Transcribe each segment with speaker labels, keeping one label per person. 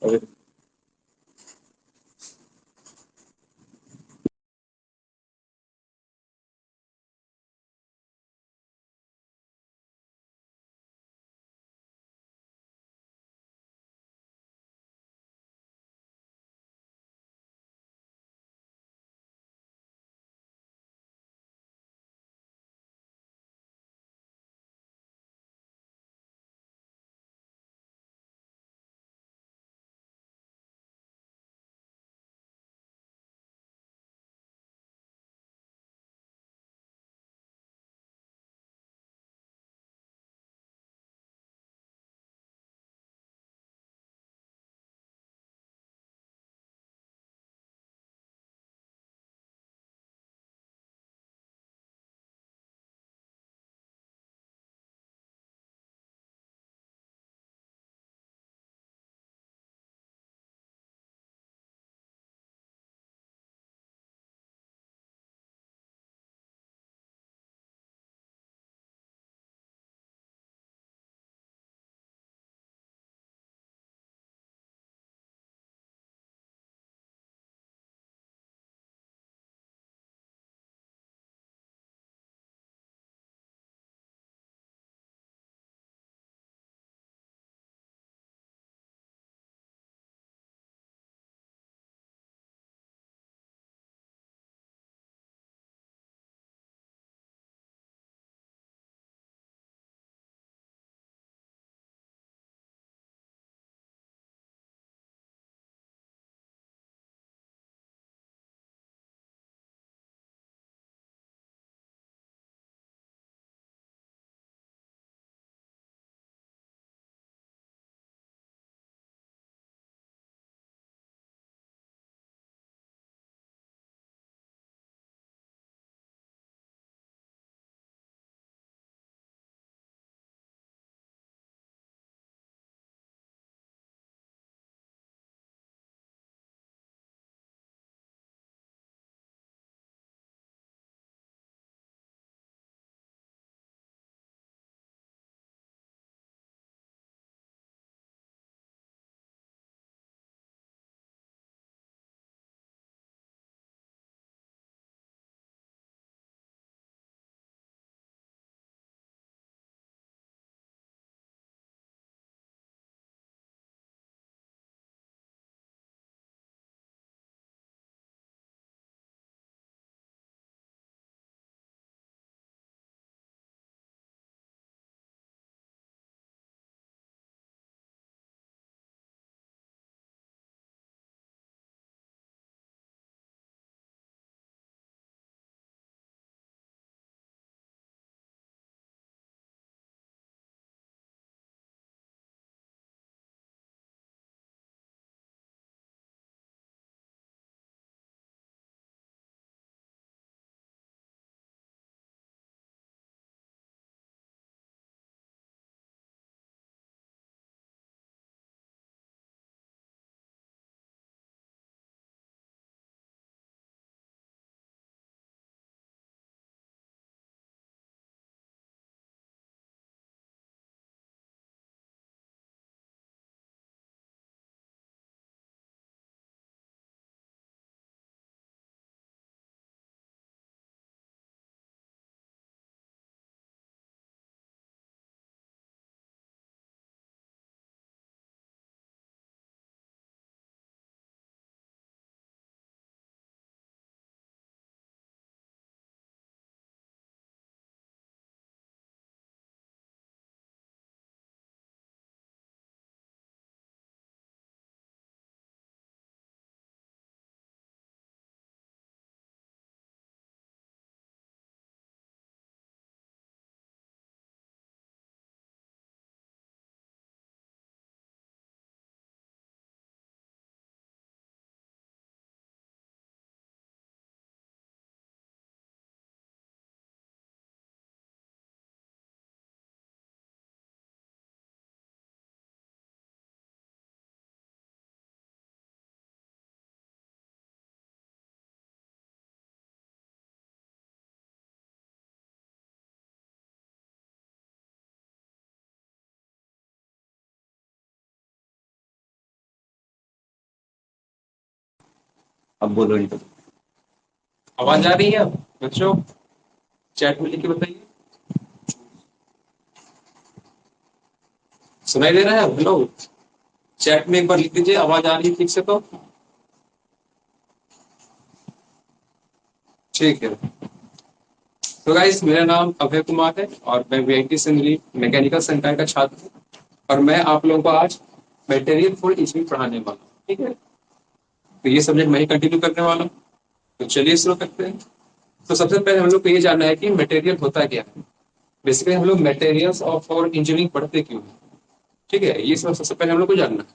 Speaker 1: अभी अब बोलो इनको।
Speaker 2: आवाज आ रही है अब बच्चों? चैट में लिख के बताइए। सुनाई दे रहा है? हेलो। चैट में एक बार लिख दीजिए, आवाज आ रही है ठीक से तो। ठीक है। तो गाइस, मेरा नाम अभय कुमार है और मैं वीआईटी सिंधरी मैकेनिकल संकाय का छात्र हूँ। और मैं आप लोगों को आज मटेरियल फॉर इंजीनियरिंग पढ़ाने वाला हूँ। ठीक है, तो ये सब्जेक्ट मैं ही कंटिन्यू करने वाला हूँ। तो चलिए शुरू करते हैं। तो सबसे पहले हम लोग को ये जानना है कि मटेरियल होता क्या है। बेसिकली हम लोग मटेरियल्स ऑफ फॉर इंजीनियरिंग पढ़ते क्यों हैं। ठीक है, ये सब सबसे पहले हम लोग को जानना है।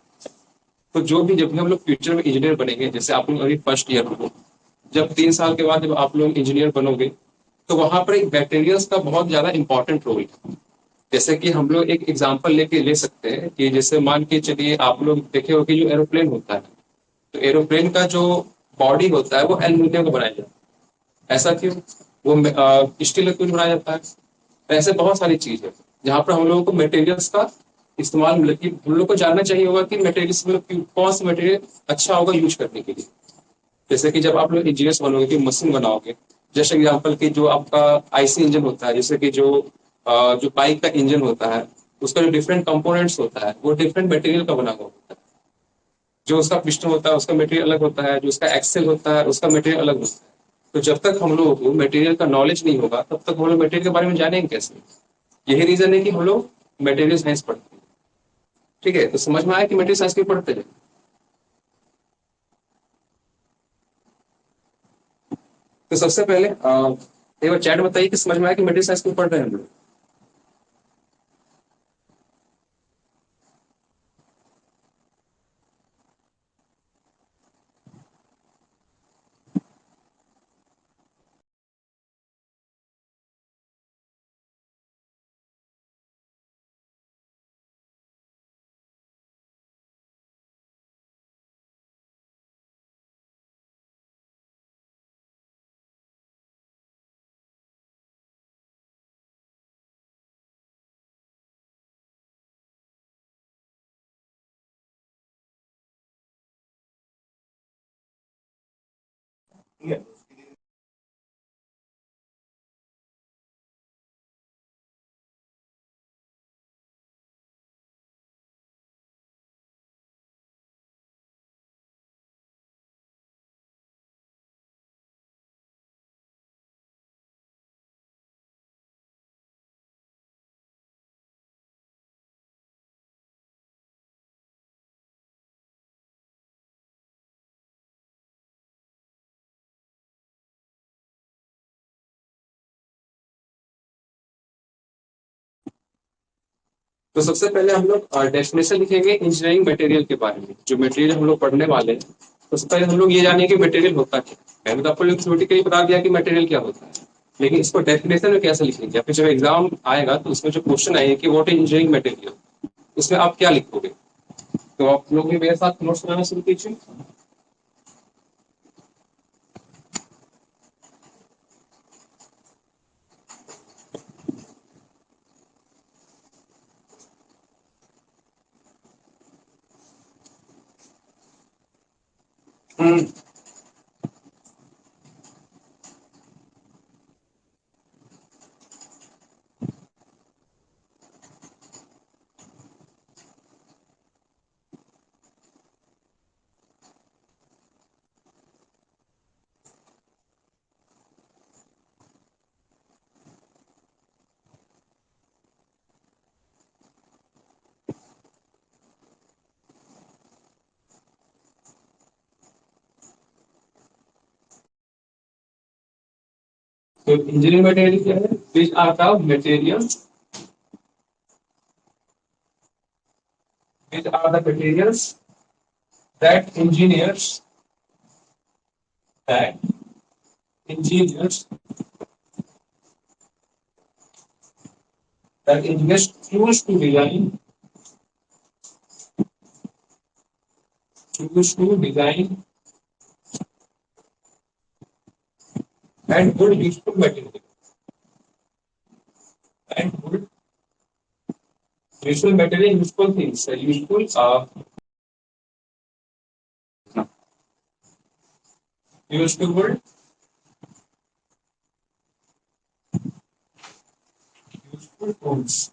Speaker 2: तो जब भी हम लोग फ्यूचर में इंजीनियर बनेंगे, जैसे आप लोग अभी फर्स्ट ईयर हो, जब 3 साल के बाद जब आप लोग इंजीनियर बनोगे, तो वहां पर एक मटेरियल्स का बहुत ज्यादा इंपॉर्टेंट रोल है। जैसे कि हम लोग एक एग्जांपल लेके ले सकते हैं कि जैसे मान के चलिए, आप लोग देखे हो कि जो एरोप्लेन होता है, तो एरोप्लेन का जो बॉडी होता है वो एल्यूमिनियम का बनाया जाता है। ऐसा क्यों? वो स्टील का क्यों बनाया जाता है? तो ऐसे बहुत सारी चीज है जहाँ पर हम लोगों को मटेरियल्स का इस्तेमाल, मतलब कि हम लोग को जानना चाहिए होगा कि मटेरियल्स मतलब कौन सा मटेरियल अच्छा होगा यूज करने के लिए। जैसे कि जब आप लोग इंजीनियर्स बनोगे कि मशीन बनाओगे, जैसे एग्जाम्पल कि जो आपका आईसी इंजन होता है, जैसे कि जो बाइक का इंजन होता है, उसका जो डिफरेंट कंपोनेंट्स होता है वो डिफरेंट मटेरियल का बना हुआ होता है। जो उसका पिस्टन होता है उसका मटेरियल अलग होता है, जो उसका एक्सेल होता है उसका मटेरियल अलग होता है। तो जब तक हम लोगों को मटेरियल का नॉलेज नहीं होगा तब तक हम लोग मटेरियल के बारे में जानेंगे कैसे। यही रीजन है कि हम लोग मटेरियल साइंस पढ़ते हैं। ठीक है, तो समझ में आया कि मटेरियल साइंस क्यों पढ़ते हैं। तो सबसे पहले एक बार चैट बताइए कि समझ में आया कि मटेरियल साइंस क्यों पढ़ रहे हैं हम लोग। तो सबसे पहले हम लोग डेफिनेशन लिखेंगे इंजीनियरिंग मटेरियल के बारे में, जो मटेरियल हम लोग पढ़ने वाले हैं। तो सबसे पहले हम लोग ये जानेंगे कि मटेरियल होता क्या है। मैंने तो आपको थ्योरेटिकली बता दिया कि मटेरियल क्या होता है, लेकिन इसको डेफिनेशन में कैसे लिखेंगे, या फिर जब एग्जाम आएगा तो उसमें जो क्वेश्चन आएंगे कि व्हाट इज इंजीनियरिंग मटेरियल, उसमें आप क्या लिखोगे। तो आप लोग भी मेरे साथ नोट्स बनाना शुरू कीजिए। हम्म। तो इंजीनियरिंग मटेरियल क्या है? This are the material, these are the materials that that engineers engineers choose to design and build useful material and build useful material, useful things, useful useful tools.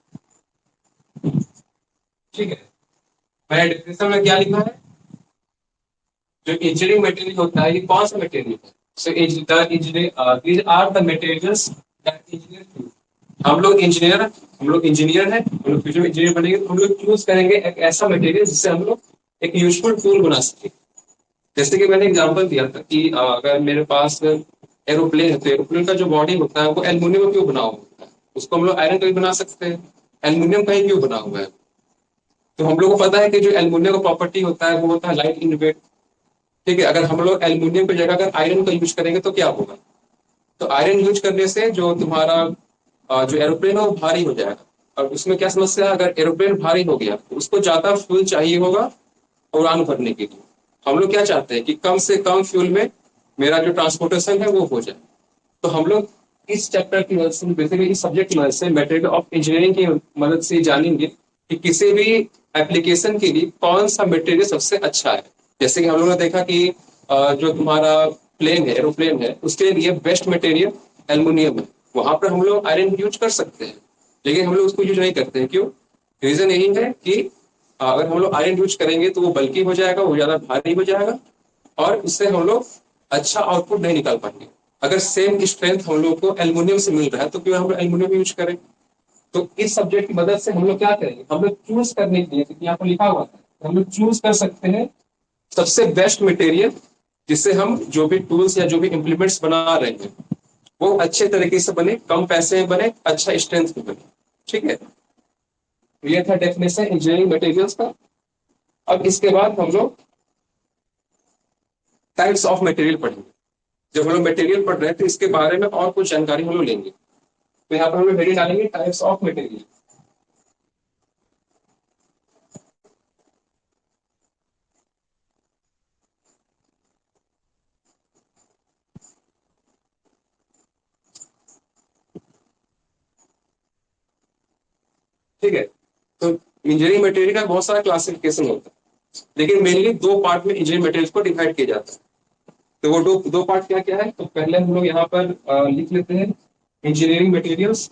Speaker 2: ठीक है, मैंने description में क्या लिखा है, जो इंजीनियरिंग मटेरियल होता है ये कौन सा मटेरियल है? So these are the materials that engineer, हम लोग इंजीनियर हैं, हम लोग फ्यूचर में इंजीनियर बनेंगे तो हम लोग चूज करेंगे एक ऐसा मटेरियल जिससे हम लोग एक यूजफुल टूल बना सके। जैसे कि मैंने एग्जांपल दिया था कि अगर मेरे पास एरोप्लेन है तो एरोप्लेन का जो बॉडी होता है वो एल्यूमिनियम का क्यों बना हुआ होता है, उसको हम लोग आयरन का भी बना सकते हैं, एल्यूमिनियम का ही क्यों बना हुआ है? तो हम लोग को पता है कि जो एल्यूमिनियम का प्रॉपर्टी होता है वो होता है लाइट इन वेट। ठीक है, अगर हम लोग एल्यूमिनियम की जगह अगर आयरन का यूज करेंगे तो क्या होगा? तो आयरन यूज करने से जो तुम्हारा जो एरोप्लेन है वो भारी हो जाएगा। और उसमें क्या समस्या है, अगर एरोप्लेन भारी हो गया तो उसको ज्यादा फ्यूल चाहिए होगा उड़ान भरने के लिए। हम लोग क्या चाहते हैं कि कम से कम फ्यूल में मेरा जो ट्रांसपोर्टेशन है वो हो जाए। तो हम लोग इस चैप्टर की मदद से, बेसिकली इस सब्जेक्ट की मदद से, मटेरियल ऑफ इंजीनियरिंग की मदद से जानेंगे कि किसी भी एप्लीकेशन के लिए कौन सा मटेरियल सबसे अच्छा है। जैसे कि हम लोगों ने देखा कि जो तुम्हारा प्लेन है, एरोप्लेन है, उसके लिए बेस्ट मटेरियल एल्युमिनियम है। वहां पर हम लोग आयरन यूज कर सकते हैं, लेकिन हम लोग उसको यूज नहीं करते हैं। क्यों? रीजन यही है कि अगर हम लोग आयरन यूज करेंगे तो वो बल्कि हो जाएगा, वो ज्यादा भारी हो जाएगा, और उससे हम लोग अच्छा आउटपुट नहीं निकाल पाएंगे। अगर सेम स्ट्रेंथ हम लोग को एल्युमिनियम से मिल रहा है तो क्यों हम लोग एल्युमिनियम यूज करें? तो इस सब्जेक्ट की मदद से हम लोग क्या करेंगे, हम लोग चूज करने के लिए, क्योंकि यहाँ पर लिखा हुआ है, हम लोग चूज कर सकते हैं सबसे बेस्ट मटेरियल, जिससे हम जो भी टूल्स या जो भी इंप्लीमेंट्स बना रहे हैं वो अच्छे तरीके से बने, कम पैसे में बने, अच्छा स्ट्रेंथ में बने। ठीक है, तो ये था डेफिनेशन इंजीनियरिंग मटेरियल्स का। अब इसके बाद हम लोग टाइप्स ऑफ मटेरियल पढ़ेंगे। जब हम लोग मटेरियल पढ़ रहे हैं तो इसके बारे में और कुछ जानकारी हम लोग लेंगे। तो यहाँ पर हम लोग हेडिंग डालेंगे टाइप्स ऑफ मटेरियल। ठीक है, तो इंजीनियरिंग मटेरियल का बहुत सारा क्लासिफिकेशन होता है, लेकिन मेनली दो पार्ट में इंजीनियरिंग मटेरियल को डिवाइड किया जाता है। तो वो दो दो पार्ट क्या क्या है, तो पहले हम लोग यहाँ पर लिख लेते हैं इंजीनियरिंग मटेरियल्स।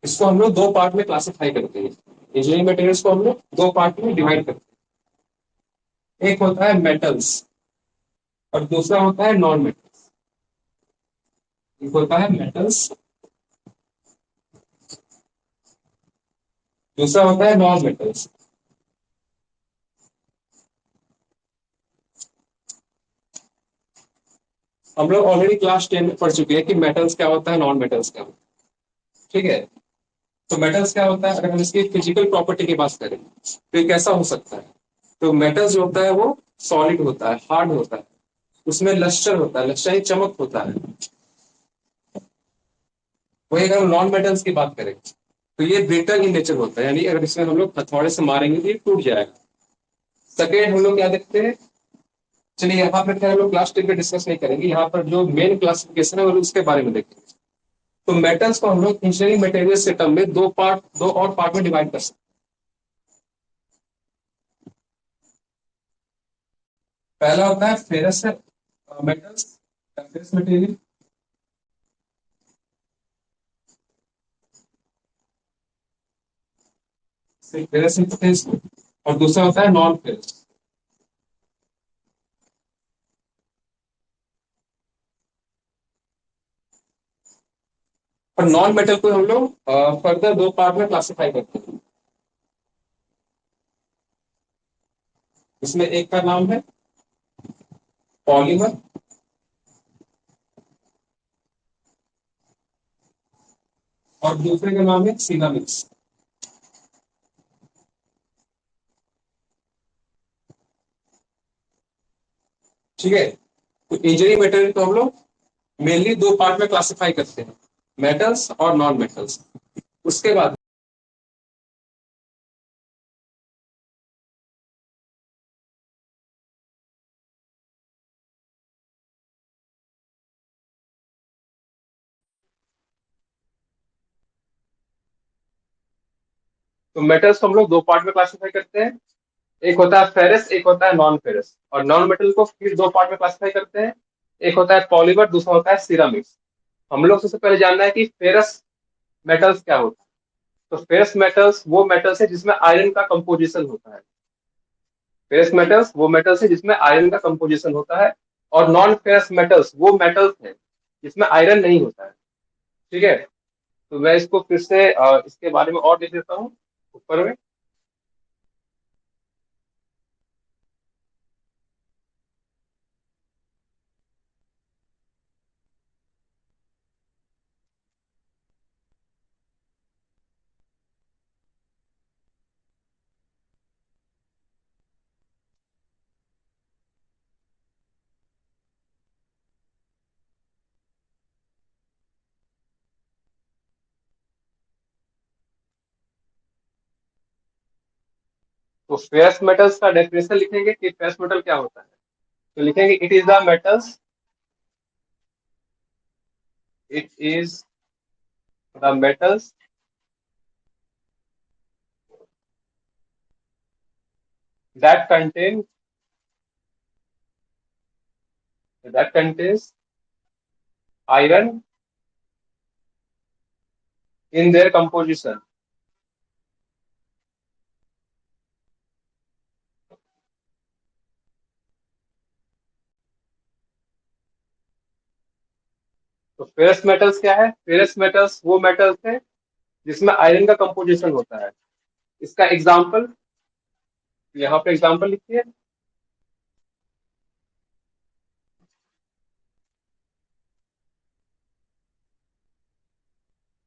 Speaker 2: इसको हम लोग दो पार्ट में क्लासिफाई करते हैं। इंजीनियरिंग मटेरियल्स को हम लोग दो पार्ट में डिवाइड करते हैं, एक होता है मेटल्स और दूसरा होता है नॉन मेटल्स। एक होता है मेटल्स, दूसरा होता है नॉन मेटल्स। हम लोग ऑलरेडी क्लास 10 में पढ़ चुके हैं कि मेटल्स क्या होता है, नॉन मेटल्स क्या होता है। ठीक है, तो मेटल्स क्या होता है, अगर हम इसकी फिजिकल प्रॉपर्टी की बात करें तो ये कैसा हो सकता है? तो मेटल्स जो होता है वो सॉलिड होता है, हार्ड होता है, उसमें लस्टर होता है, लस्टर ही चमक होता है। वही अगर हम नॉन मेटल्स की बात करें तो ये ब्रिटल इन नेचर होता है, यानी अगर इसमें हम लोग हथौड़े से मारेंगे तो ये टूट जाएगा। सेकेंड हम लोग क्या देखते हैं, चलिए यहाँ पर क्या हम लोग क्लास 10 पे डिस्कस नहीं करेंगे, यहाँ पर जो मेन क्लासिफिकेशन है वो उसके बारे में देखेंगे। तो मेटल्स को हम लोग इंजीनियरिंग मटेरियल से टर्म में दो और पार्ट में डिवाइड कर सकते हैं। पहला होता है ferrous metals, ferrous material. Ferrous importance, और दूसरा होता है नॉन फेरस। और नॉन मेटल को हम लोग फर्दर दो पार्ट में क्लासिफाई करते हैं। इसमें एक का नाम है पॉलीमर, और दूसरे का नाम है सिरामिक्स। ठीक है, तो इंजीनियरिंग मटेरियल को हम लोग मेनली दो पार्ट में क्लासिफाई करते हैं, मेटल्स और नॉन मेटल्स। उसके बाद तो मेटल्स को हम लोग दो पार्ट में क्लासिफाई करते हैं, एक होता है फेरस, एक होता है नॉन फेरस। और नॉन मेटल को फिर दो पार्ट में क्लासिफाई करते हैं, एक होता है पॉलीमर, दूसरा होता है सिरामिक्स। हम लोग सबसे पहले जानना है कि फेरस मेटल्स क्या होता है। तो फेरस मेटल्स वो मेटल्स है जिसमें आयरन का कंपोजिशन होता है। फेरस मेटल्स वो मेटल्स है जिसमें आयरन का कंपोजिशन होता है। और नॉन फेरस मेटल्स वो मेटल्स है जिसमें आयरन नहीं होता है। ठीक है। तो मैं इसको फिर से इसके बारे में और लिख देता हूँ ऊपर में। तो फेरस मेटल्स का डेफिनेशन लिखेंगे कि फेरस मेटल क्या होता है। तो लिखेंगे it is the metals, it is the metals that contain that contains iron in their composition। तो फेरस मेटल्स क्या है? फेरस मेटल्स वो मेटल्स है जिसमें आयरन का कंपोजिशन होता है। इसका एग्जांपल यहाँ पे एग्जांपल लिखिए।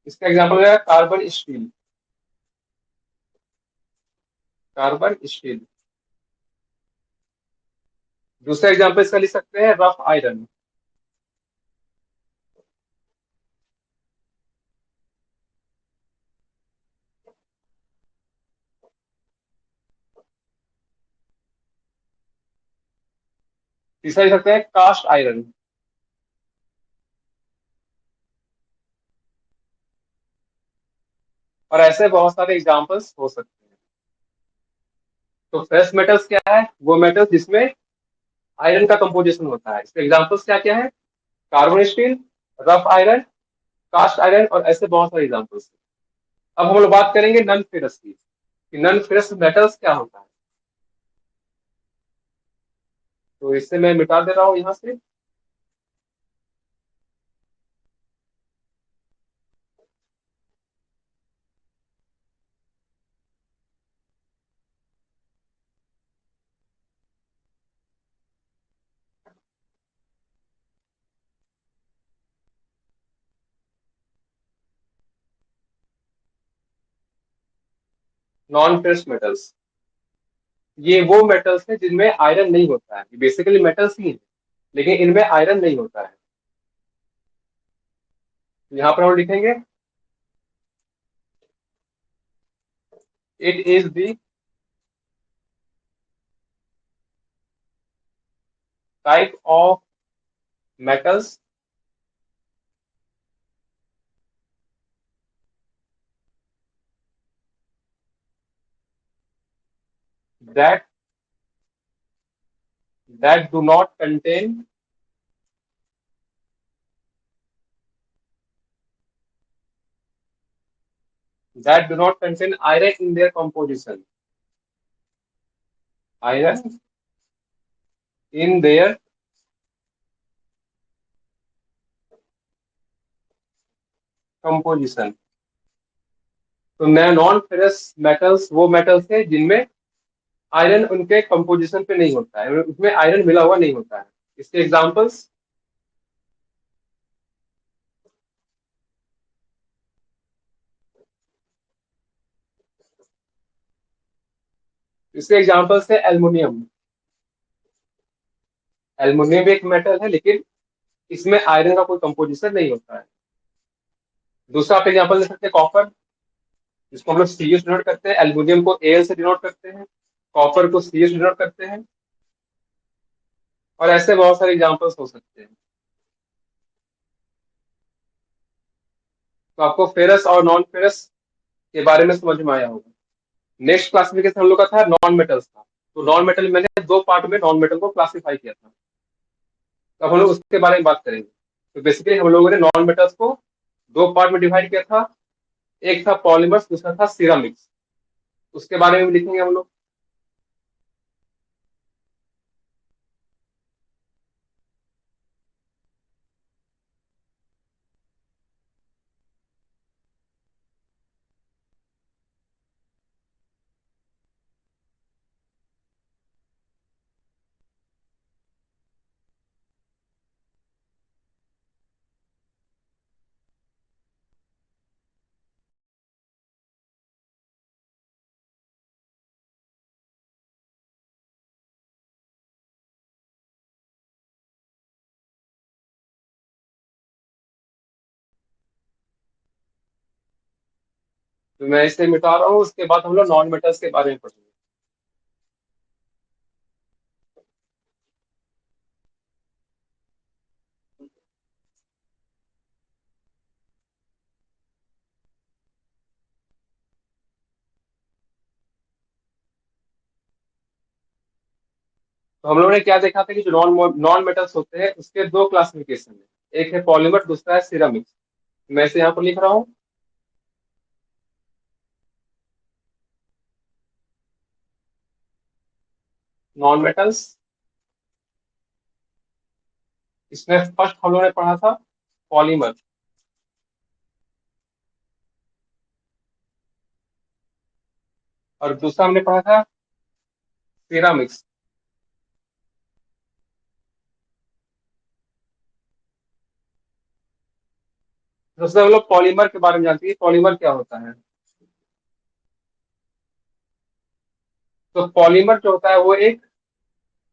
Speaker 2: इसका एग्जांपल है कार्बन स्टील। Carbon steel. दूसरा एग्जांपल इसका लिख सकते हैं रफ आयरन। तीसरा लिख सकते हैं कास्ट आयरन। और ऐसे बहुत सारे एग्जांपल्स हो सकते हैं। तो फेरस मेटल्स क्या है? वो मेटल्स जिसमें आयरन का कंपोजिशन होता है। इसके एग्जांपल्स क्या क्या है? Carbon steel, rough iron, cast iron और ऐसे बहुत सारे एग्जांपल्स। अब हम लोग बात करेंगे नन फेरस की, कि नन फेरस मेटल्स क्या होता है। तो इससे मैं मिटा दे रहा हूँ यहाँ से। नॉन फेरस मेटल्स ये वो मेटल्स हैं जिनमें आयरन नहीं होता है। ये बेसिकली मेटल्स ही है लेकिन इनमें आयरन नहीं होता है। यहाँ पर हम लिखेंगे it is the type of metals that that do not contain iron in their composition. Iron in their composition. तो नॉन फेरस मेटल्स वो मेटल्स है जिनमें आयरन उनके कंपोजिशन पे नहीं होता है, उसमें आयरन मिला हुआ नहीं होता है। इसके एग्जांपल्स इसके एग्जांपल्स है एल्युमिनियम। एल्युमिनियम भी एक मेटल है लेकिन इसमें आयरन का कोई कंपोजिशन नहीं होता है। दूसरा आप एग्जांपल दे सकते हैं कॉपर, जिसको हम लोग सी से डिनोट करते हैं। एल्युमिनियम को एल से डिनोट करते हैं। कॉपर को सी से डिनोट करते हैं। और ऐसे बहुत सारे एग्जांपल्स हो सकते हैं। तो आपको फेरस और नॉन फेरस के बारे में समझ में आया होगा। नेक्स्ट क्लासिफिकेशन हम लोग का था नॉन मेटल्स का। तो नॉन मेटल मैंने दो पार्ट में नॉन मेटल को क्लासिफाई किया था। तो अब हम लोग उसके बारे में बात करेंगे। तो बेसिकली हम लोगों ने नॉन मेटल्स को दो पार्ट में डिवाइड किया था। एक था पॉलीमर्स, दूसरा था सिरामिक्स। उसके बारे में भी लिखेंगे हम लोग। तो मैं इसे मिटा रहा हूँ, उसके बाद हम लोग नॉन मेटल्स के बारे में पढ़ेंगे। तो हम लोगों ने क्या देखा था कि जो नॉन नॉन मेटल्स होते हैं उसके दो क्लासिफिकेशन है। एक है पॉलीमर, दूसरा है सिरामिक्स। मैं इसे यहाँ पर लिख रहा हूँ। नॉन मेटल्स, इसमें फर्स्ट हम लोगों ने पढ़ा था पॉलीमर, और दूसरा हमने पढ़ा था सिरामिक्स। सबसे हम लोग पॉलीमर के बारे में जानते हैं। पॉलीमर क्या होता है? तो पॉलीमर जो होता है वो एक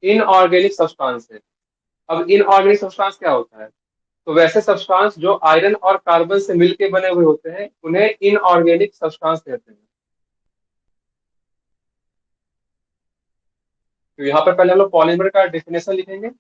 Speaker 2: इनऑर्गेनिक सब्सटेंस है। अब इनऑर्गेनिक सब्सटेंस क्या होता है? तो वैसे सब्सटेंस जो आयरन और कार्बन से मिलके बने हुए होते हैं उन्हें इनऑर्गेनिक सब्सटेंस कहते हैं। तो यहाँ पर पहले हम लोग पॉलीमर का डेफिनेशन लिखेंगे।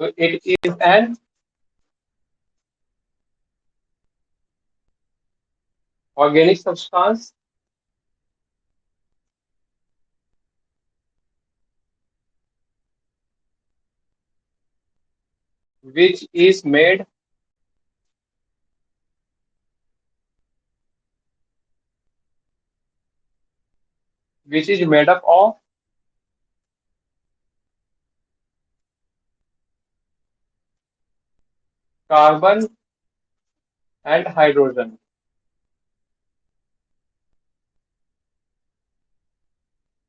Speaker 2: तो it is an organic substance which is made which is made up of carbon and hydrogen.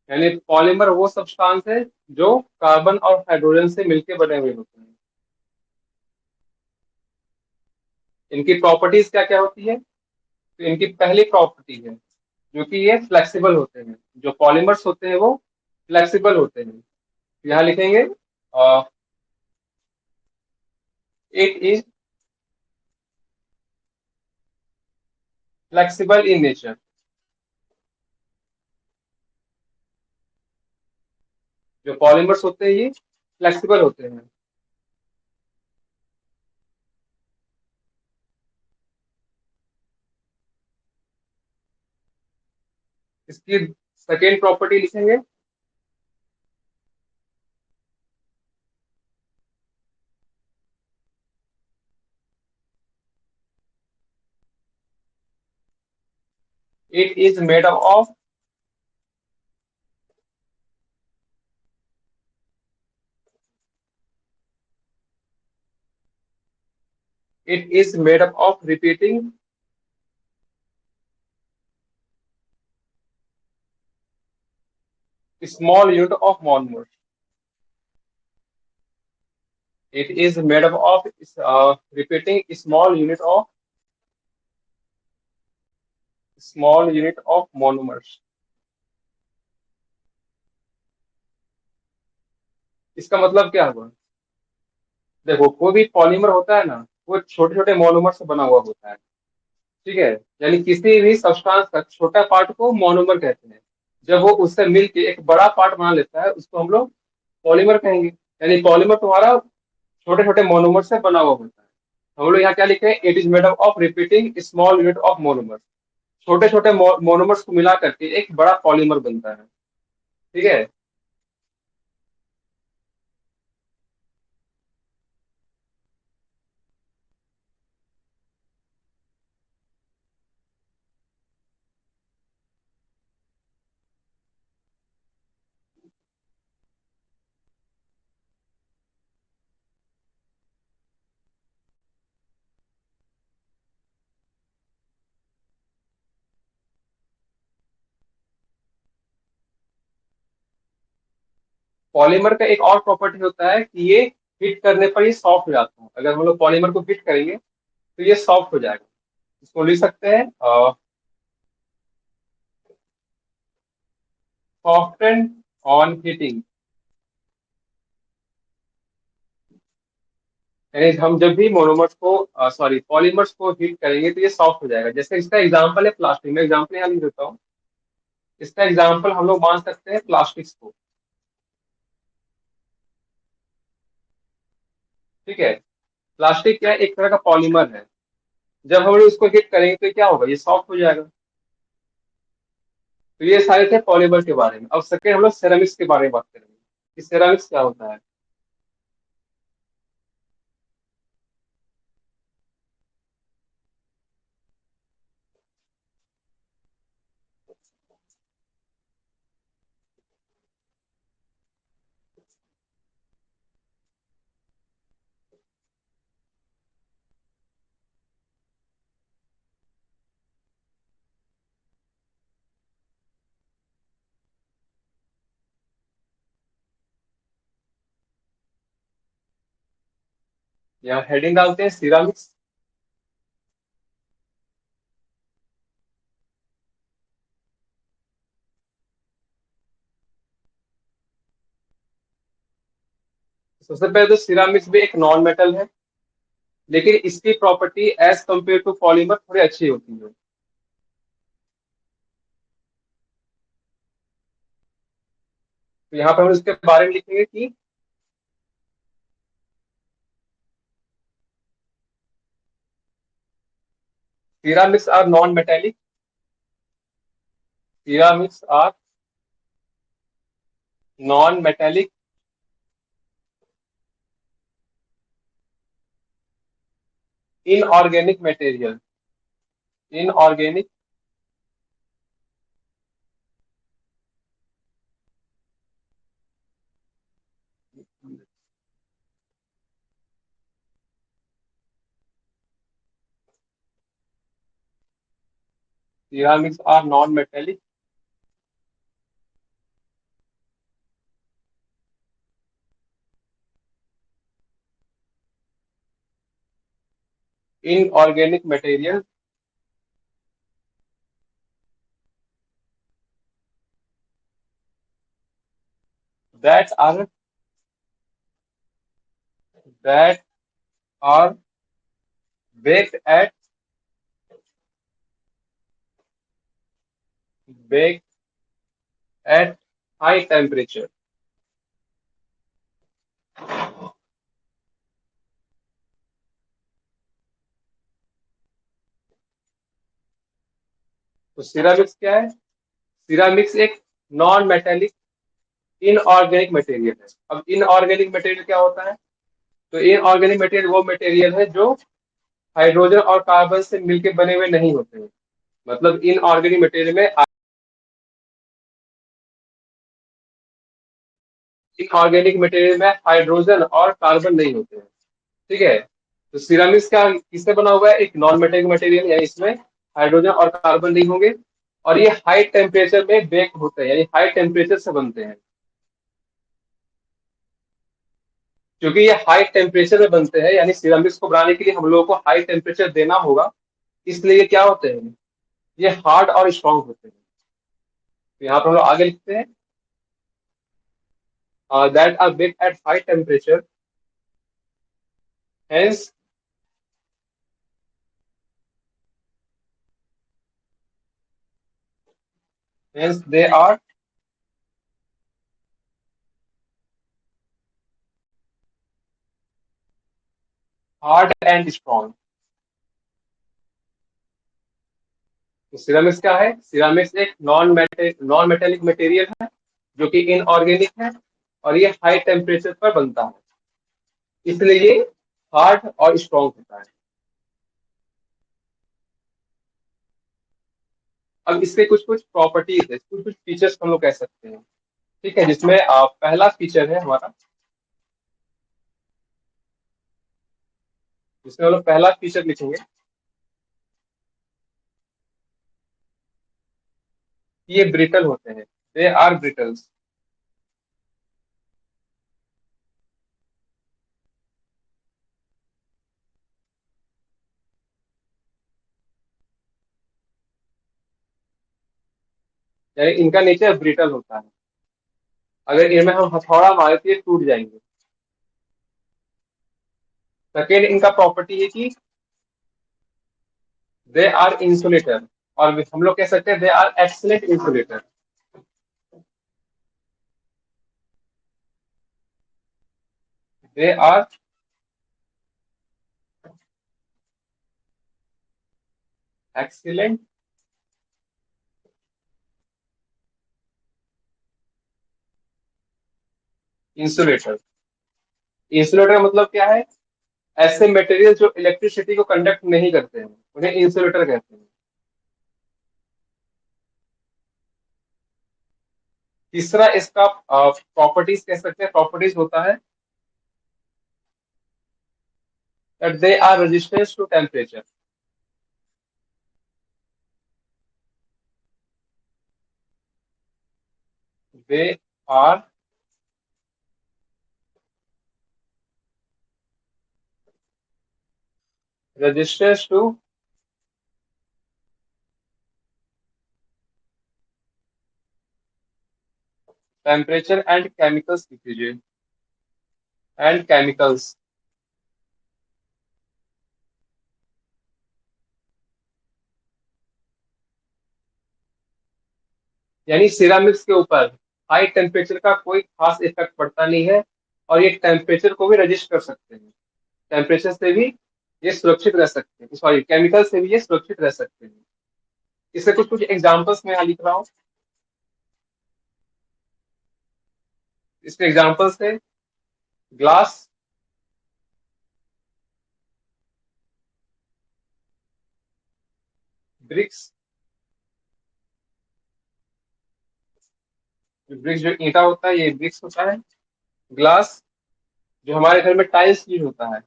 Speaker 2: यानी पॉलीमर वो सब्सटेंस है जो कार्बन और हाइड्रोजन से मिलके बने हुए होते हैं। इनकी प्रॉपर्टीज क्या क्या होती है? तो इनकी पहली प्रॉपर्टी है जो कि ये फ्लेक्सिबल होते हैं। जो पॉलीमर्स होते हैं वो फ्लेक्सिबल होते हैं। यहाँ लिखेंगे it is flexible in nature. जो पॉलीमर्स होते हैं ये फ्लेक्सिबल होते हैं। इसकी सेकेंड प्रॉपर्टी लिखेंगे it is made up of it is made up of repeating
Speaker 1: small unit of monomer. It is made up of repeating small unit of monomers. इसका मतलब क्या हुआ? देखो, कोई भी पॉलीमर होता है ना, वो छोटे छोटे मोनोमर से बना हुआ होता है। ठीक है। यानी किसी भी सब्सटेंस का छोटा पार्ट को मोनोमर कहते हैं। जब वो उससे मिलके एक बड़ा पार्ट बना लेता है, उसको हम लोग पॉलीमर कहेंगे। यानी पॉलीमर तुम्हारा छोटे छोटे मोनोमर से बना हुआ होता है। हम लोग यहाँ क्या लिखे हैं? It is made up of repeating small unit of monomer. छोटे छोटे मोनोमर्स को मिला करके एक बड़ा पॉलीमर बनता है। ठीक है। पॉलीमर का एक और प्रॉपर्टी होता है कि ये हीट करने पर ये सॉफ्ट हो जाता है। अगर हम लोग पॉलीमर को हीट करेंगे तो ये सॉफ्ट हो जाएगा। इसको लिख सकते हैं सॉफ्टन ऑन हीटिंग। यानी हम जब भी मोनोमर्स को सॉरी पॉलीमर्स को हीट करेंगे तो ये सॉफ्ट हो जाएगा। जैसे इसका एग्जांपल है प्लास्टिक। मैं एग्जांपल यहाँ लिख देता हूँ। इसका एग्जांपल हम लोग मान सकते हैं प्लास्टिक्स को। ठीक है। प्लास्टिक क्या है? एक तरह का पॉलीमर है। जब हम लोग इसको हीट करेंगे तो क्या होगा? ये सॉफ्ट हो जाएगा। तो ये सारे थे पॉलीमर के बारे में। अब सेकेंड हम लोग सेरामिक्स के बारे में बात करेंगे कि सेरामिक्स क्या होता है। यहाँ हेडिंग डालते हैं सिरामिक्स। सबसे पहले तो सिरामिक्स भी एक नॉन मेटल है, लेकिन इसकी property as compare to polymer थोड़ी अच्छी होती है। तो यहाँ पर हम इसके बारे में लिखेंगे कि ceramics are non metallic. Ceramics are non metallic inorganic material. Inorganic ceramics are non metallic inorganic material that are that are baked at baked at high temperature। तो सिरामिक्स क्या है? सिरामिक्स एक नॉन मेटेलिक इनऑर्गेनिक मटेरियल है। अब inorganic material क्या होता है? तो इनऑर्गेनिक मटेरियल वो मटेरियल है जो हाइड्रोजन और कार्बन से मिलकर बने हुए नहीं होते हैं। मतलब इनऑर्गेनिक मटेरियल में इनऑर्गेनिक मटेरियल में हाइड्रोजन और कार्बन नहीं होते हैं। ठीक है। तो सिरामिक्स का किससे बना हुआ है? एक नॉन मेटेलिक मटेरियल, यानी इसमें हाइड्रोजन और कार्बन नहीं होंगे। और ये हाई टेम्परेचर में बेक होते हैं, यानी हाई टेम्परेचर से बनते हैं। क्योंकि ये हाई टेम्परेचर में बनते हैं, यानी सिरेमिक्स को बनाने के लिए हम लोगों को हाई टेम्परेचर देना होगा, इसलिए ये क्या होते हैं, ये हार्ड और स्ट्रांग होते हैं। तो यहाँ पर हम लोग आगे लिखते हैं, that are baked at high temperature, hence hence they are hard and strong. तो सिरामिक्स क्या है, सिरामिक्स एक नॉन मेटेलिक मटेरियल है जो कि इनऑर्गेनिक है, और ये हाई टेम्परेचर पर बनता है, इसलिए ये हार्ड और स्ट्रांग होता है। अब इसके कुछ कुछ प्रॉपर्टीज है, कुछ कुछ फीचर्स हम लोग कह सकते हैं, ठीक है, जिसमें पहला फीचर है हमारा, जिसमें हम लोग पहला फीचर लिखेंगे, ये ब्रिटल होते हैं, दे आर ब्रिटल्स। यानी इनका नेचर ब्रिटल होता है, अगर इनमें हम हथौड़ा मारे तो ये टूट जाएंगे। सेकेंड इनका प्रॉपर्टी है कि दे आर इंसुलेटर, और हम लोग कह सकते हैं they are excellent insulator. They are excellent insulator. Insulator मतलब क्या है, ऐसे मटेरियल जो इलेक्ट्रिसिटी को कंडक्ट नहीं करते हैं उन्हें इंसुलेटर कहते हैं। तीसरा इसका प्रॉपर्टीज कह सकते हैं, प्रॉपर्टीज होता है that they are resistance to temperature. They are resistance to temperature and chemicals, लिख लीजिए, एंड केमिकल्स। यानी सिरामिक्स के ऊपर हाई टेम्परेचर का कोई खास इफेक्ट पड़ता नहीं है, और ये टेम्परेचर को भी रजिस्ट कर सकते हैं, टेम्परेचर से भी ये सुरक्षित रह सकते हैं, सॉरी केमिकल से भी ये सुरक्षित रह सकते हैं। इससे कुछ कुछ एग्जांपल्स मैं यहाँ लिख रहा हूँ। इसके एग्जांपल्स है ग्लास, ब्रिक्स, ब्रिक्स जो ईंटा होता है ये ब्रिक्स होता है, ग्लास जो हमारे घर में टाइल्स यूज होता है,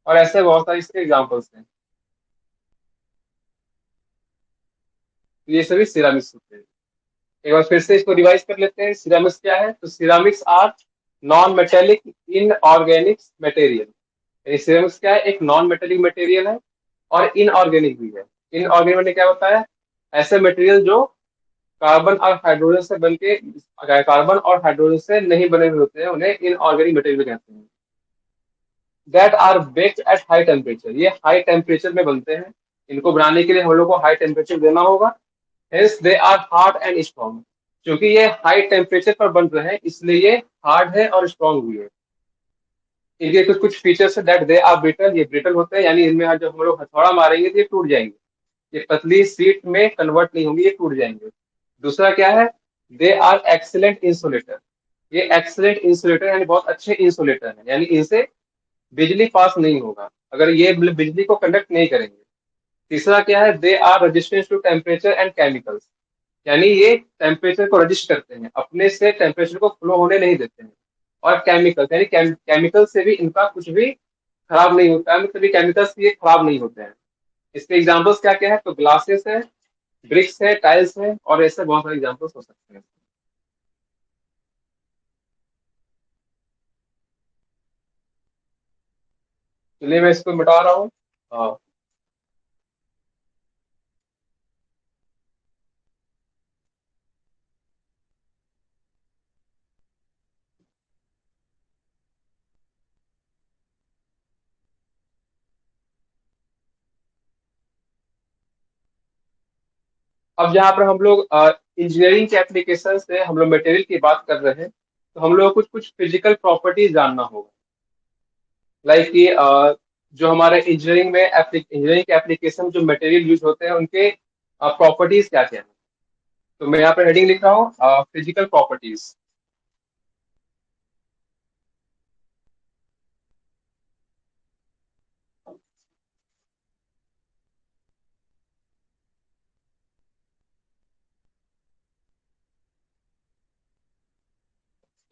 Speaker 1: और ऐसे बहुत सारे इसके एग्जांपल्स हैं। तो ये सभी सिरामिक्स होते हैं। एक बार फिर से इसको रिवाइज कर लेते हैं, सिरामिक्स क्या है, तो ceramics are non metallic inorganic material. Ceramics क्या है, एक नॉन मेटेलिक मटेरियल है और इनऑर्गेनिक भी है। इनऑर्गेनिक मैंने क्या होता है, ऐसे मटेरियल जो कार्बन और हाइड्रोजन से बन के, कार्बन और हाइड्रोजन से नहीं बने हुए होते हैं, उन्हें इनऑर्गेनिक मटेरियल कहते हैं। That are baked at high temperature, ये हाई टेम्परेचर में बनते हैं, इनको बनाने के लिए हम लोग को हाई टेम्परेचर देना होगा। Hence they are hard and strong, क्योंकि ये हाई टेम्परेचर पर बन रहे हैं इसलिए ये हार्ड है और स्ट्रॉन्ग भी है। इनके कुछ कुछ फीचर्स है, दैट दे आर ब्रिटल, ये ब्रिटल होते हैं, यानी इनमें जब हम लोग हथौड़ा मारेंगे तो ये टूट जाएंगे, ये पतली सीट में कन्वर्ट नहीं होंगी, ये टूट जाएंगे। दूसरा क्या है, दे आर एक्सीलेंट इंसुलेटर, ये एक्सीलेंट इंसुलेटर यानी बहुत अच्छे इंसुलेटर है, यानी इनसे बिजली पास नहीं होगा अगर ये बिजली को कंडक्ट नहीं करेंगे। तीसरा क्या है, they are resistance to temperature and chemicals, यानी ये टेम्परेचर को रजिस्ट करते हैं, अपने से टेम्परेचर को फ्लो होने नहीं देते हैं। और केमिकल यानी केमिकल से भी इनका कुछ भी खराब नहीं होता है, मतलब ये केमिकल्स ये खराब नहीं होते हैं। इसके एग्जांपल्स क्या क्या है? तो ग्लासेस है, ब्रिक्स है, टाइल्स है, और ऐसे बहुत सारे एग्जांपल्स हो सकते हैं। चलिए मैं इसको मिटा रहा हूँ। हाँ, अब जहाँ पर हम लोग इंजीनियरिंग के एप्लीकेशन से हम लोग मटेरियल की बात कर रहे हैं, तो हम लोग को कुछ कुछ फिजिकल प्रॉपर्टीज जानना होगा। लाइक कि जो हमारे इंजीनियरिंग में इंजीनियरिंग के एप्लीकेशन जो मटेरियल यूज होते हैं उनके प्रॉपर्टीज क्या क्या है। तो मैं यहाँ पर हेडिंग लिख रहा हूँ, फिजिकल प्रॉपर्टीज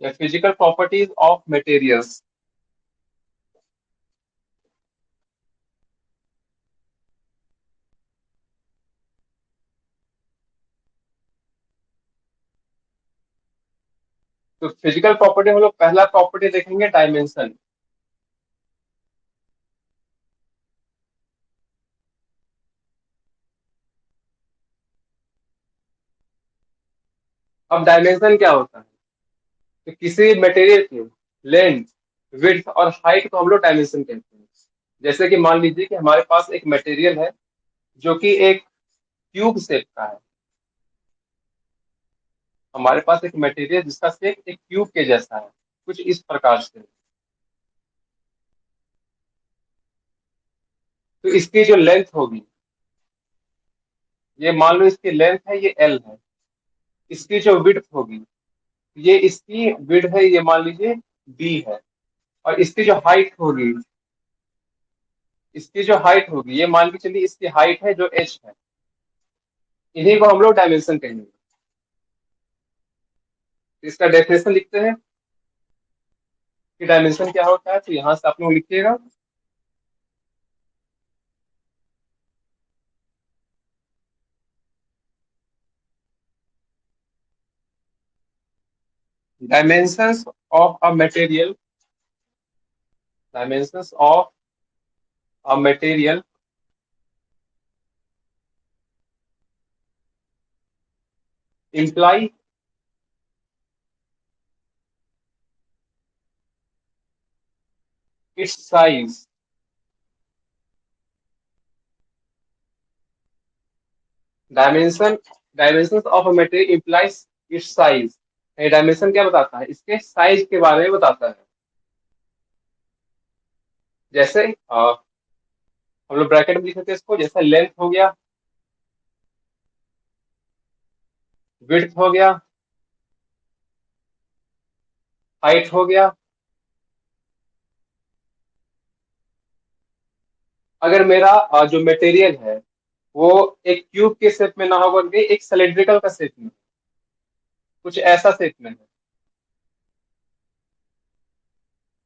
Speaker 1: या फिजिकल प्रॉपर्टीज ऑफ मटेरियल्स। तो फिजिकल प्रॉपर्टी हम लोग पहला प्रॉपर्टी देखेंगे, डायमेंशन। अब डायमेंशन क्या होता है? तो किसी मटेरियल की लेंथ, विड्थ और हाइट को हम लोग डायमेंशन कहते हैं। जैसे कि मान लीजिए कि हमारे पास एक मटेरियल है जो कि एक क्यूब शेप का है। हमारे पास एक मटेरियल जिसका शेप एक क्यूब के जैसा है, कुछ इस प्रकार से। तो इसकी जो लेंथ होगी, ये मान लो इसकी लेंथ है, ये एल है। इसकी जो विड्थ होगी, ये इसकी विड्थ है, ये मान लीजिए बी है। और इसकी जो हाइट होगी, इसकी जो हाइट होगी, ये मान के चलिए इसकी हाइट है जो एच है। इन्हीं को हम लोग डायमेंशन कहेंगे। तो इसका डेफिनेशन लिखते हैं कि डायमेंशन क्या होता है। तो यहां से आप लोग लिखिएगा, dimensions of a material, dimensions of a material imply its size। Dimension, dimensions of a material implies its size। ये डायमेंशन क्या बताता है? इसके साइज के बारे में बताता है। जैसे हम लोग ब्रैकेट में लिख सकते हैं इसको, जैसे लेंथ हो गया, विड्थ हो गया, हाइट हो गया। अगर मेरा जो मटेरियल है वो एक क्यूब के शेप में ना हो करके एक सिलेंड्रिकल का शेप में, कुछ ऐसा शेप में है,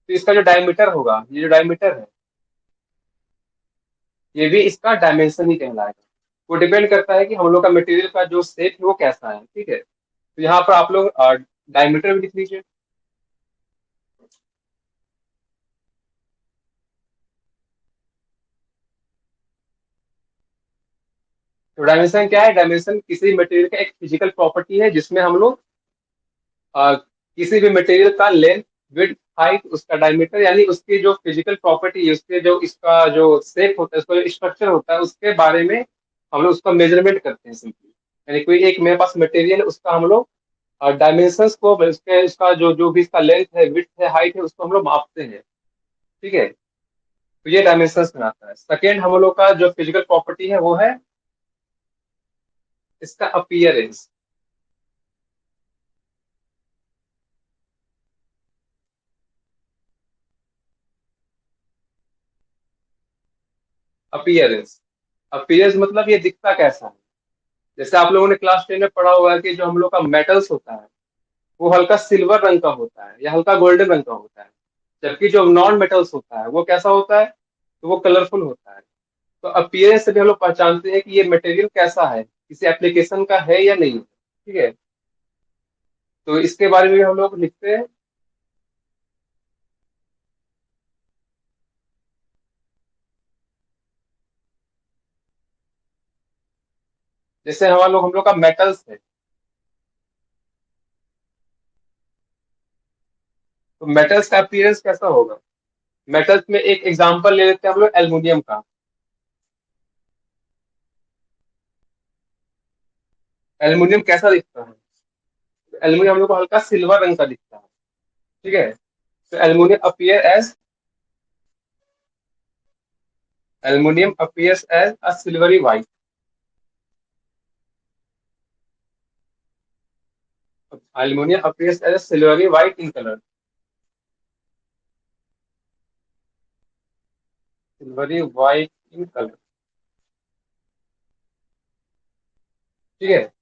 Speaker 1: तो इसका जो डायमीटर होगा, ये जो डायमीटर है, ये भी इसका डायमेंशन ही कहलाएगा। वो डिपेंड करता है कि हम लोग का मटेरियल का जो शेप है वो कैसा है। ठीक है, तो यहाँ पर आप लोग डायमीटर भी लिख लीजिए। तो डायमेंशन क्या है? डायमेंशन किसी मटेरियल का एक फिजिकल प्रॉपर्टी है जिसमें हम लोग किसी भी मटेरियल का लेंथ, विड्थ, हाइट, उसका डायमीटर, यानी उसकी जो फिजिकल प्रॉपर्टी है, उसके जो इसका जो शेप होता है, उसका जो स्ट्रक्चर होता है, उसके बारे में हम लोग उसका मेजरमेंट करते हैं सिंपली। यानी कोई एक मेरे पास मटेरियल है, उसका हम लोग डायमेंशंस को, उसके उसका जो जो भी इसका लेंथ है, विड्थ है, हाइट है, उसको हम लोग मापते हैं। ठीक है, तो ये डायमेंशंस बनाता है। सेकेंड हम लोग का जो फिजिकल प्रॉपर्टी है वो है इसका अपीयरेंस। अपीयरेंस, अपीयरेंस मतलब ये दिखता कैसा है। जैसे आप लोगों ने क्लास 10 में पढ़ा हुआ है कि जो हम लोग का मेटल्स होता है वो हल्का सिल्वर रंग का होता है या हल्का गोल्डन रंग का होता है। जबकि जो नॉन मेटल्स होता है वो कैसा होता है? तो वो कलरफुल होता है। तो अपीयरेंस से भी हम लोग पहचानते हैं कि ये मटेरियल कैसा है, किसी एप्लीकेशन का है या नहीं, ठीक है। तो इसके बारे में भी हम लोग लिखते हैं। जैसे हम लोग का मेटल्स है, तो मेटल्स का अपीयरेंस कैसा होगा। मेटल्स में एक एग्जांपल ले लेते हैं हम लोग एल्युमिनियम का। एल्युमिनियम कैसा दिखता है। एल्युमिनियम हम लोग को हल्का सिल्वर रंग का दिखता है, ठीक है। तो aluminium appears as a silvery white. Aluminium appears as a silvery white in colour. Silvery white in colour, ठीक है।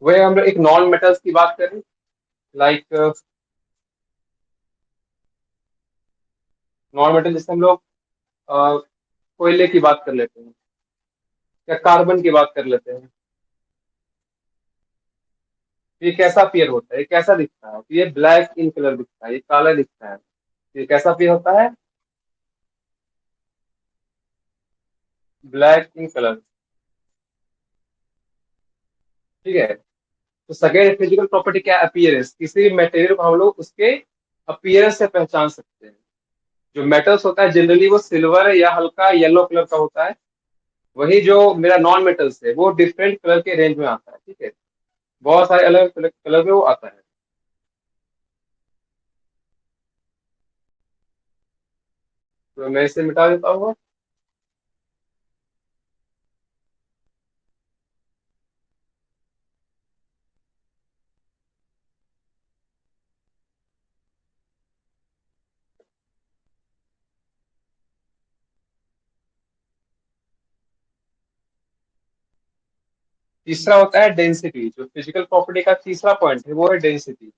Speaker 1: वही हम लोग एक नॉन मेटल्स की बात करें, लाइक नॉन मेटल जैसे हम लोग अ, कोयले की बात कर लेते हैं, या कार्बन की बात कर लेते हैं। ये कैसा पेयर होता है, ये कैसा दिखता है। तो ये ब्लैक इन कलर दिखता है, ये काला दिखता है। ये कैसा पेयर होता है, ब्लैक इन कलर, ठीक है। तो सेकेंड फिजिकल प्रॉपर्टी क्या है, अपीयरेंस। किसी भी मटेरियल को हम लोग उसके अपीयरेंस से पहचान सकते हैं। जो मेटल्स होता है जनरली वो सिल्वर या हल्का येलो कलर का होता है। वही जो मेरा नॉन मेटल्स है वो डिफरेंट कलर के रेंज में आता है, ठीक है। बहुत सारे अलग अलग कलर में वो आता है। तो मैं इसे मिटा देता हूँ। तीसरा होता है डेंसिटी। जो फिजिकल प्रॉपर्टी का तीसरा पॉइंट है वो है डेंसिटी।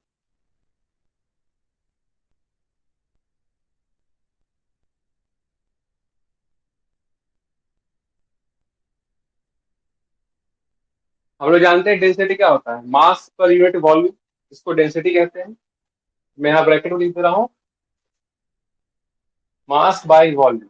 Speaker 1: हम लोग जानते हैं डेंसिटी क्या होता है, मास पर यूनिट वॉल्यूम, इसको डेंसिटी कहते हैं। मैं यहाँ ब्रैकेट में लिख दे रहा हूँ, मास बाय वॉल्यूम।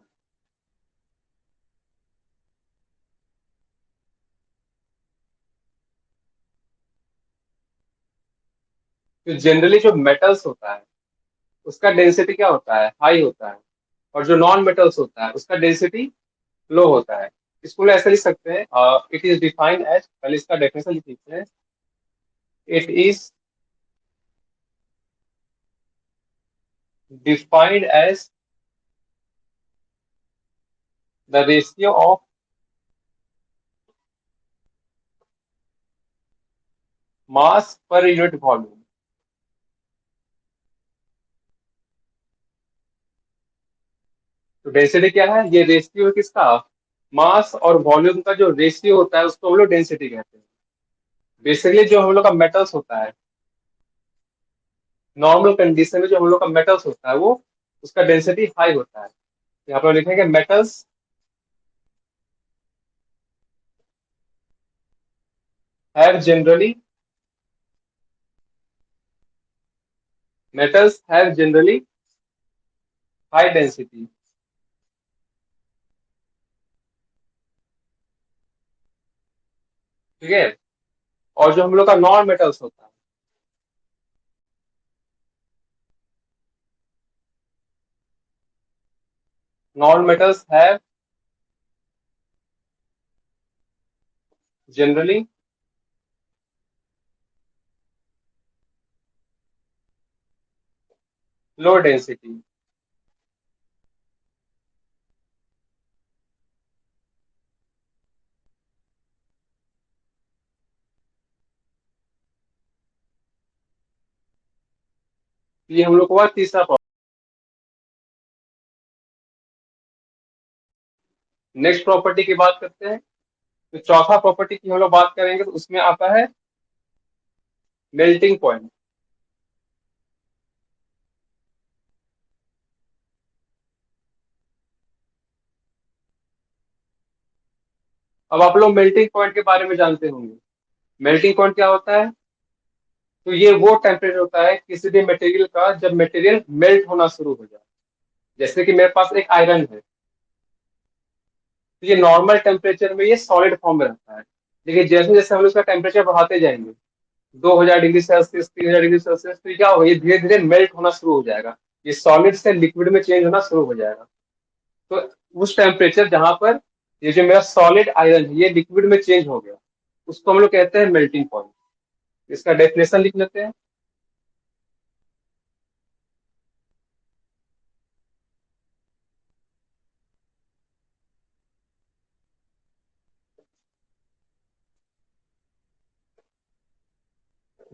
Speaker 1: तो जनरली जो मेटल्स होता है उसका डेंसिटी क्या होता है, हाई होता है। और जो नॉन मेटल्स होता है उसका डेंसिटी लो होता है। इसको लोग ऐसे लिख सकते हैं, इट इज डिफाइंड एज, पहले इसका डेफिनेशन लिख लेते हैं। It is defined as the ratio of mass per unit volume. तो डेंसिटी क्या है, ये रेशियो है किसका, मास और वॉल्यूम का जो रेशियो होता है उसको हम लोग डेंसिटी कहते हैं। बेसिकली जो हम लोग का मेटल्स होता है, नॉर्मल कंडीशन में जो हम लोग का मेटल्स होता है वो उसका डेंसिटी हाई होता है। यहाँ पर लिखेंगे metals have generally, metals have generally high density, ठीक है। और जो हम लोग का नॉन मेटल्स होता है, non metals have generally low density. ये हम लोग को हुआ तीसरा प्रॉपर्टी। नेक्स्ट प्रॉपर्टी की बात करते हैं। तो चौथा प्रॉपर्टी की हम लोग बात करेंगे तो उसमें आता है मेल्टिंग पॉइंट। अब आप लोग मेल्टिंग पॉइंट के बारे में जानते होंगे। मेल्टिंग पॉइंट क्या होता है? तो ये वो टेम्परेचर होता है किसी भी मटेरियल का जब मटेरियल मेल्ट होना शुरू हो जाए। जैसे कि मेरे पास एक आयरन है, तो ये नॉर्मल टेम्परेचर में ये सॉलिड फॉर्म में रहता है। लेकिन जैसे जैसे हम लोग इसका टेम्परेचर बढ़ाते जाएंगे, 2000 डिग्री सेल्सियस, 3000 डिग्री सेल्सियस, तो ये क्या होगा, ये धीरे धीरे मेल्ट होना शुरू हो जाएगा। ये सॉलिड से लिक्विड में चेंज होना शुरू हो जाएगा। तो उस टेम्परेचर जहां पर ये जो मेरा सॉलिड आयरन है ये लिक्विड में चेंज हो गया, उसको हम लोग कहते हैं मेल्टिंग पॉइंट। इसका डेफिनेशन लिख लेते हैं।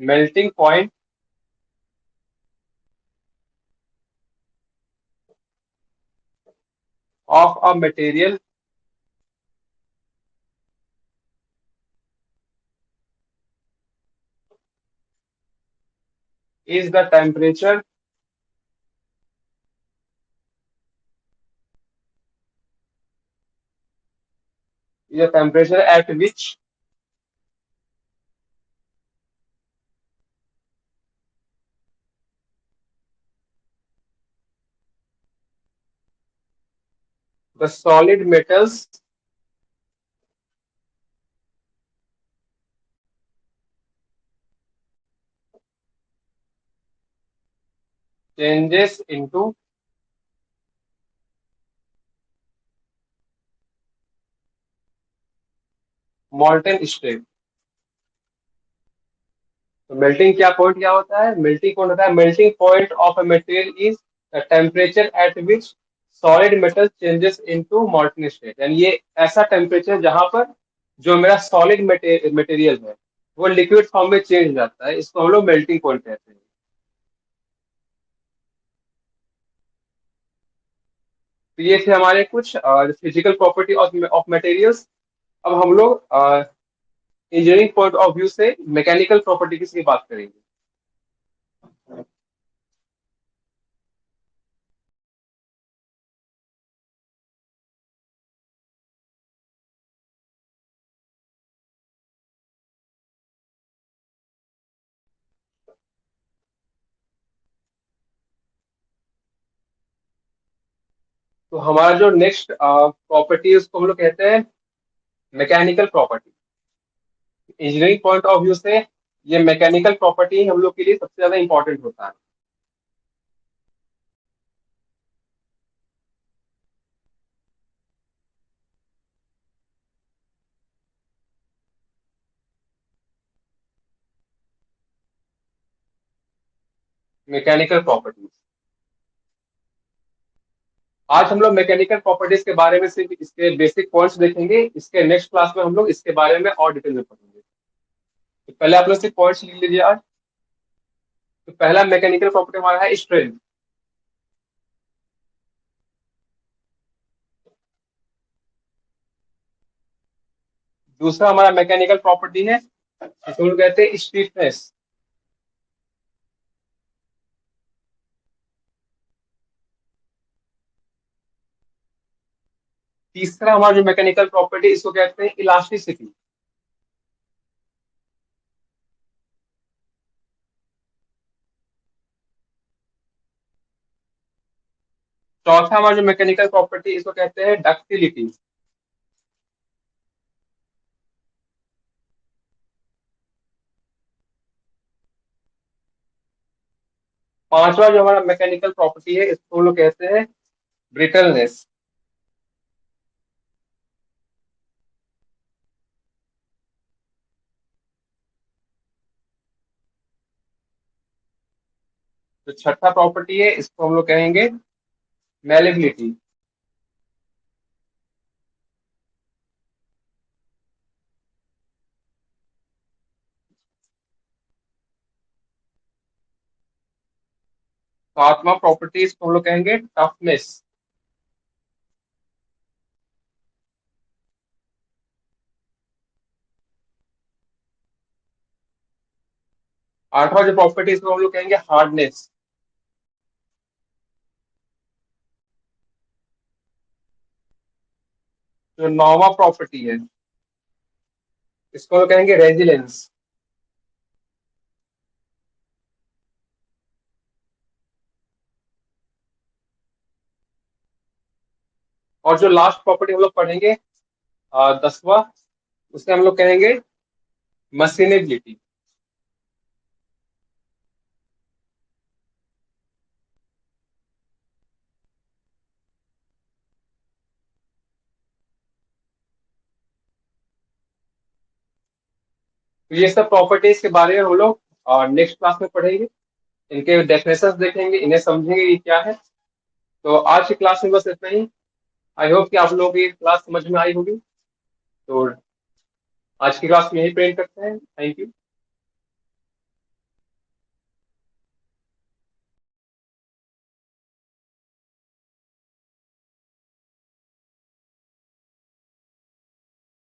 Speaker 1: Melting point of a material is the temperature at which the solid metals changes into molten state। तो मेल्टिंग क्या पॉइंट क्या होता है? मेल्टिंग पॉइंट होता है, melting point of a material is the temperature at which solid metal changes into मॉल्टन state. यानी ये ऐसा टेम्परेचर जहां पर जो मेरा सॉलिड मटेरियल है वो लिक्विड फॉर्म में चेंज हो जाता है, इसको हम लोग मेल्टिंग पॉइंट कहते हैं। तो ये थे हमारे कुछ फिजिकल प्रॉपर्टी ऑफ मटेरियल्स। अब हम लोग इंजीनियरिंग पॉइंट ऑफ व्यू से मैकेनिकल प्रॉपर्टीज की बात करेंगे। तो हमारा जो नेक्स्ट प्रॉपर्टी है उसको हम लोग कहते हैं mechanical property. Engineering point of view से ये मैकेनिकल प्रॉपर्टी हम लोग के लिए सबसे ज्यादा इंपॉर्टेंट होता है। मैकेनिकल प्रॉपर्टीज, आज हम लोग मैकेनिकल प्रॉपर्टीज के बारे में सिर्फ इसके बेसिक पॉइंट्स देखेंगे। इसके नेक्स्ट क्लास में हम लोग इसके बारे में और डिटेल में पढ़ेंगे। तो पहले आप लोग सिर्फ पॉइंट्स लिख लीजिए आज। तो पहला मैकेनिकल प्रॉपर्टी हमारा है स्ट्रेंथ। दूसरा हमारा मैकेनिकल प्रॉपर्टी है जिसको हम लोग कहते हैं स्टीफनेस। तीसरा हमारा जो मैकेनिकल प्रॉपर्टी इसको कहते हैं इलास्टिसिटी। चौथा हमारा जो मैकेनिकल प्रॉपर्टी इसको कहते हैं डक्टिलिटी। पांचवा जो हमारा मैकेनिकल प्रॉपर्टी है इसको हम लोग कहते हैं ब्रिटलनेस। जो छठा प्रॉपर्टी है इसको हम लोग कहेंगे मैलेबिलिटी। सातवां प्रॉपर्टी इसको हम लोग कहेंगे टफनेस। आठवां जो प्रॉपर्टी इसको हम लोग कहेंगे हार्डनेस। जो नौवां प्रॉपर्टी है इसको हम कहेंगे रेजिलेंस। और जो लास्ट प्रॉपर्टी हम लोग पढ़ेंगे 10वां, उसे हम लोग कहेंगे मशीनेबिलिटी। तो ये सब प्रॉपर्टीज के बारे में हम लोग नेक्स्ट क्लास में पढ़ेंगे। इनके डेफिनेशंस देखेंगे, इन्हें समझेंगे कि क्या है। तो आज की क्लास में बस इतना ही। आई होप कि आप लोगों की क्लास समझ में आई होगी। तो आज की क्लास में यही पेंट करते हैं। Thank you.